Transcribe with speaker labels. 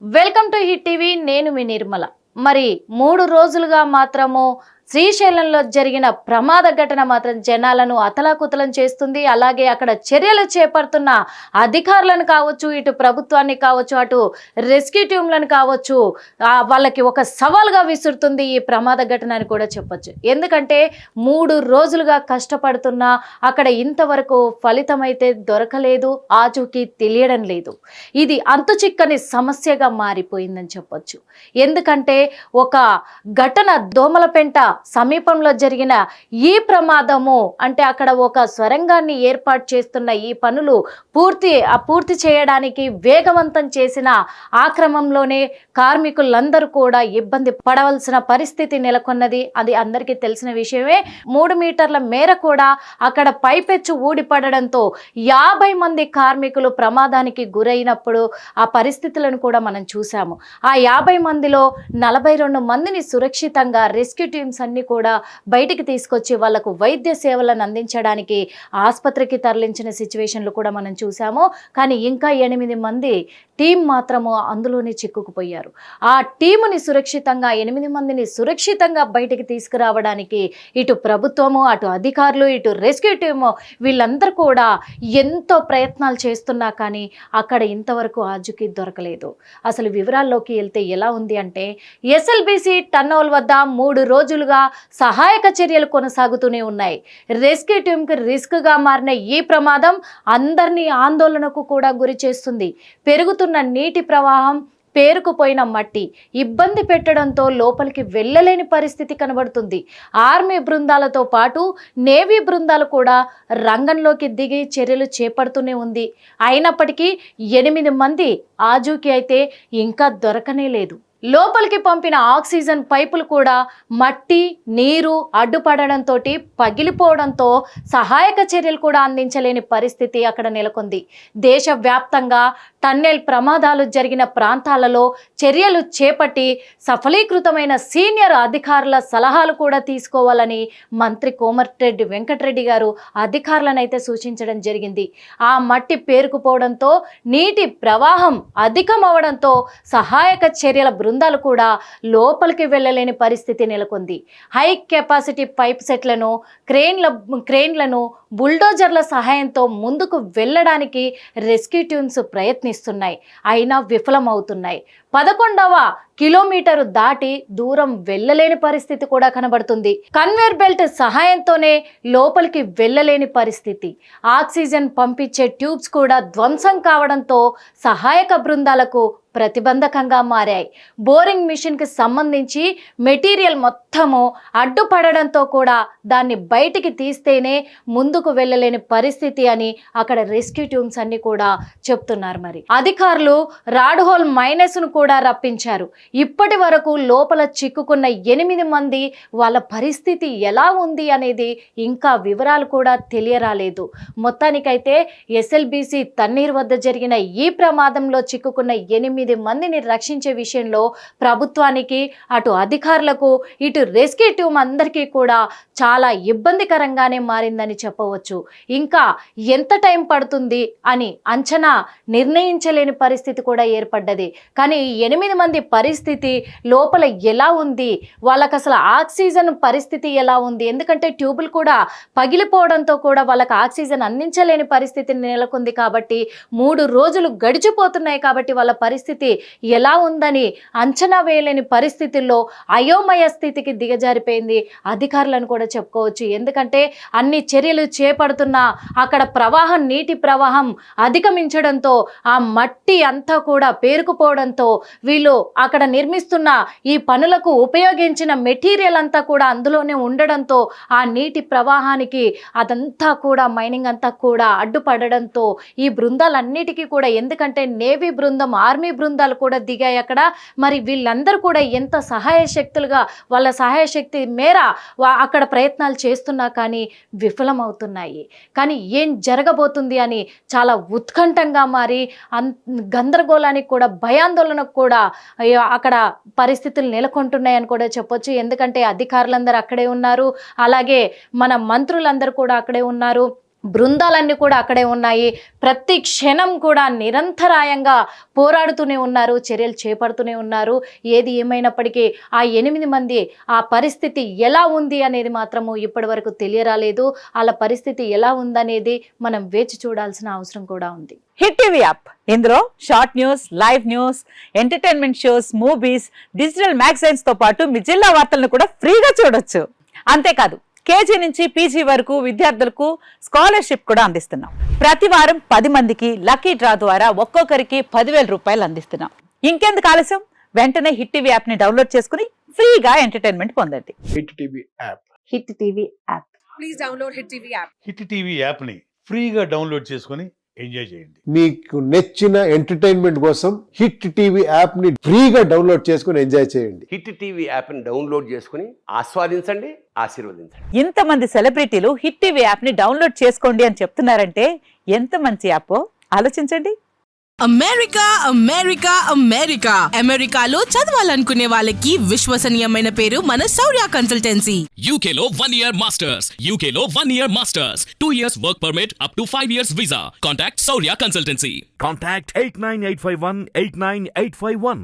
Speaker 1: Welcome to hit TV. నేను మీ నిర్మల. మరి 3 రోజులుగా మాత్రము శ్రీశైలంలో జరిగిన ప్రమాద ఘటన మాత్రం జనాలను అతలాకుతలం చేస్తుంది. అలాగే అక్కడ చర్యలు చేపడుతున్న అధికారులను కావచ్చు, ఇటు ప్రభుత్వాన్ని కావచ్చు, అటు రెస్క్యూ టీంలను కావచ్చు, వాళ్ళకి ఒక సవాల్గా విసురుతుంది ఈ ప్రమాద ఘటన అని కూడా చెప్పొచ్చు. ఎందుకంటే 3 రోజులుగా కష్టపడుతున్నా అక్కడ ఇంతవరకు ఫలితం అయితే దొరకలేదు, ఆచూకీ తెలియడం లేదు. ఇది అంతుచిక్కని సమస్యగా మారిపోయిందని చెప్పొచ్చు. ఎందుకంటే ఒక ఘటన దోమలపెంట సమీపంలో జరిగిన ఈ ప్రమాదము అంటే అక్కడ ఒక స్వరంగాన్ని ఏర్పాటు చేస్తున్న ఈ పనులు పూర్తి చేయడానికి వేగవంతం చేసిన ఆ క్రమంలోనే కార్మికులందరూ కూడా ఇబ్బంది పడవలసిన పరిస్థితి నెలకొన్నది. అది అందరికీ తెలిసిన విషయమే. 3 మీటర్ల మేర కూడా అక్కడ పైపెచ్చు ఊడిపడడంతో 50 మంది కార్మికులు ప్రమాదానికి గురైనప్పుడు ఆ పరిస్థితులను కూడా మనం చూసాము. ఆ 50 మందిలో 42 మందిని సురక్షితంగా రెస్క్యూ టీమ్స్ అన్ని కూడా బయటికి తీసుకొచ్చి వాళ్లకు వైద్య సేవలను అందించడానికి ఆసుపత్రికి తరలించిన సిచ్యువేషన్లు కూడా మనం చూసాము. కానీ ఇంకా 8 మంది టీం మాత్రము అందులోనే చిక్కుకుపోయారు. ఆ టీముని సురక్షితంగా 8 మందిని సురక్షితంగా బయటికి తీసుకురావడానికి ఇటు ప్రభుత్వము, అటు అధికారులు, ఇటు రెస్క్యూ టీము వీళ్ళందరూ కూడా ఎంతో ప్రయత్నాలు చేస్తున్నా కానీ అక్కడ ఇంతవరకు ఆచూకీ దొరకలేదు. అసలు వివరాల్లోకి వెళ్తే ఎలా ఉంది అంటే ఎస్ఎల్బిసి టన్నోల్ వద్ద 3 రోజులుగా సహాయక చర్యలు కొనసాగుతూనే ఉన్నాయి. రెస్క్యూ టీంకి రిస్క్గా మారిన ఈ ప్రమాదం అందరినీ ఆందోళనకు కూడా గురి చేస్తుంది. పెరుగుతున్న నీటి ప్రవాహం, పేరుకుపోయిన మట్టి ఇబ్బంది పెట్టడంతో లోపలికి వెళ్ళలేని పరిస్థితి కనబడుతుంది. ఆర్మీ బృందాలతో పాటు నేవీ బృందాలు కూడా రంగంలోకి దిగి చర్యలు చేపడుతూనే ఉంది. అయినప్పటికీ 8 మంది ఆచూకీ అయితే ఇంకా దొరకనే లేదు. లోపలికి పంపిన ఆక్సిజన్ పైపులు కూడా మట్టి, నీరు అడ్డుపడడంతో పగిలిపోవడంతో సహాయక చర్యలు కూడా అందించలేని పరిస్థితి అక్కడ నెలకొంది. దేశవ్యాప్తంగా టన్నెల్ ప్రమాదాలు జరిగిన ప్రాంతాలలో చర్యలు చేపట్టి సఫలీకృతమైన సీనియర్ అధికారుల సలహాలు కూడా తీసుకోవాలని మంత్రి కోమటిరెడ్డి వెంకటరెడ్డి గారు అధికారులను అయితే సూచించడం జరిగింది. ఆ మట్టి పేరుకుపోవడంతో నీటి ప్రవాహం అధికమవడంతో సహాయక చర్యల బృందాలు కూడా లోపలికి వెళ్ళలేని పరిస్థితి నెలకొంది. హై కెపాసిటీ పైప్ సెట్లను, క్రేన్లను బుల్డోజర్ల సహాయంతో ముందుకు వెళ్ళడానికి రెస్క్యూ టీమ్స్ ప్రయత్నిస్తున్నాయి. అయినా విఫలమవుతున్నాయి. 11వ కిలోమీటరు దాటి దూరం వెళ్ళలేని పరిస్థితి కూడా కనబడుతుంది. కన్వేర్ బెల్ట్ సహాయంతోనే లోపలికి వెళ్ళలేని పరిస్థితి. ఆక్సిజన్ పంపించే ట్యూబ్స్ కూడా ధ్వంసం కావడంతో సహాయక బృందాలకు ప్రతిబంధకంగా మారాయి. బోరింగ్ మిషన్కి సంబంధించి మెటీరియల్ మొత్తము అడ్డుపడడంతో కూడా దాన్ని బయటికి తీస్తేనే ముందుకు వెళ్ళలేని పరిస్థితి అని అక్కడ రెస్క్యూ టీమ్స్ అన్ని కూడా చెప్తున్నారు. మరి అధికారులు రాడ్ హోల్ మైనస్ను కూడా రప్పించారు. ఇప్పటి వరకు లోపల చిక్కుకున్న 8 మంది వాళ్ళ పరిస్థితి ఎలా ఉంది అనేది ఇంకా వివరాలు కూడా తెలియరాలేదు. మొత్తానికైతే ఎస్ఎల్బిసి తన్నీర్ వద్ద జరిగిన ఈ ప్రమాదంలో చిక్కుకున్న 8 మందిని రక్షించే విషయంలో ప్రభుత్వానికి, అటు అధికారులకు, ఇటు రెస్క్యూ టీమ్ అందరికీ కూడా చాలా ఇబ్బందికరంగానే మారిందని చెప్పవచ్చు. ఇంకా ఎంత టైం పడుతుంది అని అంచనా నిర్ణయించలేని పరిస్థితి కూడా ఏర్పడ్డది. కానీ 8 మంది పరిస్థితి లోపల ఎలా ఉంది, వాళ్ళకి అసలు ఆక్సిజన్ పరిస్థితి ఎలా ఉంది, ఎందుకంటే ట్యూబులు కూడా పగిలిపోవడంతో కూడా వాళ్ళకి ఆక్సిజన్ అందించలేని పరిస్థితి నెలకొంది. కాబట్టి 3 రోజులు గడిచిపోతున్నాయి. కాబట్టి వాళ్ళ పరిస్థితి ఎలా ఉందని అంచనా వేయలేని పరిస్థితుల్లో అయోమయ స్థితికి దిగజారిపోయింది అధికారులను కూడా చెప్పుకోవచ్చు. ఎందుకంటే అన్ని చర్యలు చేపడుతున్నా అక్కడ నీటి ప్రవాహం అధిగమించడంతో ఆ మట్టి అంతా కూడా పేరుకుపోవడంతో వీళ్ళు అక్కడ నిర్మిస్తున్న ఈ పనులకు ఉపయోగించిన మెటీరియల్ అంతా కూడా అందులోనే ఉండడంతో ఆ నీటి ప్రవాహానికి అదంతా కూడా మైనింగ్ అంతా కూడా అడ్డుపడడంతో ఈ బృందాలన్నిటికీ కూడా, ఎందుకంటే నేవీ బృందం, ఆర్మీ బృందాలు కూడా దిగాయి అక్కడ. మరి వీళ్ళందరూ కూడా ఎంత సహాయ శక్తులుగా వాళ్ళ సహాయ శక్తి మేర అక్కడ ప్రయత్నాలు చేస్తున్నా కానీ విఫలమవుతున్నాయి. కానీ ఏం జరగబోతుంది అని చాలా ఉత్కంఠంగా మారి గందరగోళానికి కూడా, భయాందోళనకు కూడా అక్కడ పరిస్థితులు నెలకొంటున్నాయని కూడా చెప్పొచ్చు. ఎందుకంటే అధికారులందరూ అక్కడే ఉన్నారు, అలాగే మన మంత్రులందరూ కూడా అక్కడే ఉన్నారు. బృందాలన్నీ కూడా అక్కడే ఉన్నాయి. ప్రతి క్షణం కూడా నిరంతరాయంగా పోరాడుతూనే ఉన్నారు, చర్యలు చేపడుతూనే ఉన్నారు. ఏది ఏమైనప్పటికీ ఆ 8 మంది ఆ పరిస్థితి ఎలా ఉంది అనేది మాత్రము ఇప్పటి వరకు తెలియరాలేదు. వాళ్ళ పరిస్థితి ఎలా ఉందనేది మనం వేచి చూడాల్సిన అవసరం కూడా ఉంది.
Speaker 2: హిట్ టీవీ యాప్, ఇందులో short news, live news, entertainment shows, movies, digital magazines తో పాటు మీ జిల్లా వార్తలను కూడా ఫ్రీగా చూడొచ్చు. అంతేకాదు కేజీ నుంచి పీజీ వరకు విద్యార్థులకు స్కాలర్షిప్ కూడా అందిస్తున్నాం. ప్రతి వారం 10 మందికి లక్కీ డ్రా ద్వారా ఒక్కొక్కరికి 10,000 రూపాయలు అందిస్తున్నాం. ఇంకెందుకు ఆలస్యం, వెంటనే హిట్ టీవీ యాప్ ని డౌన్లోడ్ చేసుకుని ఫ్రీగా ఎంటర్టైన్మెంట్ పొందండి.
Speaker 3: Hit TV app.
Speaker 2: Hit TV app.
Speaker 4: Please download Hit TV app.
Speaker 5: Hit TV యాప్ని ఫ్రీగా డౌన్లోడ్ చేసుకొని ఎంజాయ్ చేయండి.
Speaker 3: మీకు నచ్చిన ఎంటర్టైన్మెంట్ కోసం హిట్ టీవీ యాప్ ని ఫ్రీగా డౌన్లోడ్ చేసుకుని ఎంజాయ్ చేయండి.
Speaker 6: హిట్ టీవీ యాప్ని డౌన్లోడ్ చేసుకుని ఆస్వాదించండి, ఆశీర్వదించండి.
Speaker 2: ఇంతమంది సెలబ్రిటీలు హిట్ టీవీ యాప్ ని డౌన్లోడ్ చేసుకోండి అని చెప్తున్నారంటే ఎంత మంచి యాప్ ఆలోచించండి.
Speaker 7: అమెరికా అమెరికా అమెరికా అమెరికాలో చదవాలనుకునే వాళ్ళకి విశ్వసనీయమైన పేరు మన శౌర్య consultancy.
Speaker 8: UK Law 1 Year Masters. UK Law 1 Year Masters. 2 years work permit up to 5 years visa. Contact Saurya Consultancy.
Speaker 9: Contact 89851 89851.